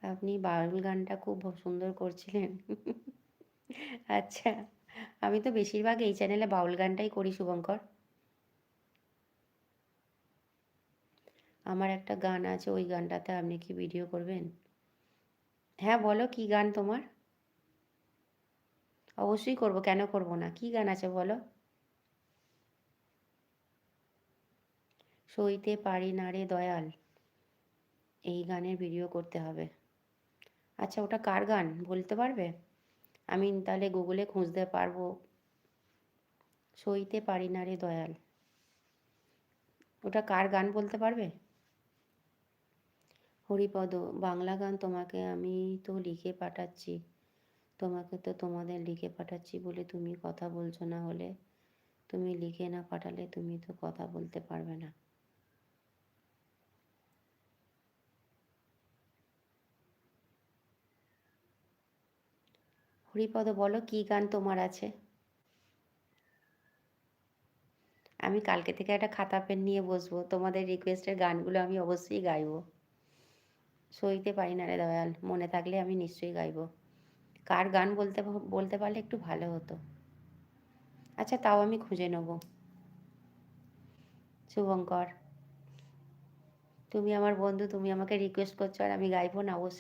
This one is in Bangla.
আপনি বাউল গানটা খুব সুন্দর করছিলেন। আচ্ছা, আমি তো বেশিরভাগ এই চ্যানেলে বাউল গানটাই করি শুভঙ্কর। আমার একটা গান আছে, ওই গানটাতে আপনি কি ভিডিও করবেন? হ্যাঁ, বলো কী গান তোমার? অবশ্যই করব, কেন করব না? কী গান আছে বলো? সইতে পারি না রে দয়াল, এই গানের ভিডিও করতে হবে। আচ্ছা, ওটা কার গান বলতে পারবে? আমি তাহলে গুগলে খুঁজতে পারবো। সইতে পারি না রে দয়াল, ওটা কার গান বলতে পারবে? হরিপদ, বাংলা গান তোমাকে আমি তো লিখে পাঠাচ্ছি। তোমাকে তো তোমাদের লিখে পাঠাচ্ছি বলে তুমি কথা বলছো, না হলে তুমি লিখে না পাঠালে তুমি তো কথা বলতে পারবে না। হরিপদ, বলো কী গান তোমার আছে? আমি কালকে থেকে একটা খাতা পেন নিয়ে বসবো, তোমাদের রিকোয়েস্টের গানগুলো আমি অবশ্যই গাইবো। সইতে পারি না রে দয়াল মনে থাকলে আমি নিশ্চয়ই গাইবো। কার গান বলতে পারলে একটু ভালো হতো। আচ্ছা, তাও আমি খুঁজে নেব। শুভঙ্কর, তুমি আমার বন্ধু, তুমি আমাকে রিকোয়েস্ট করছো আর আমি গাইবো না? অবশ্যই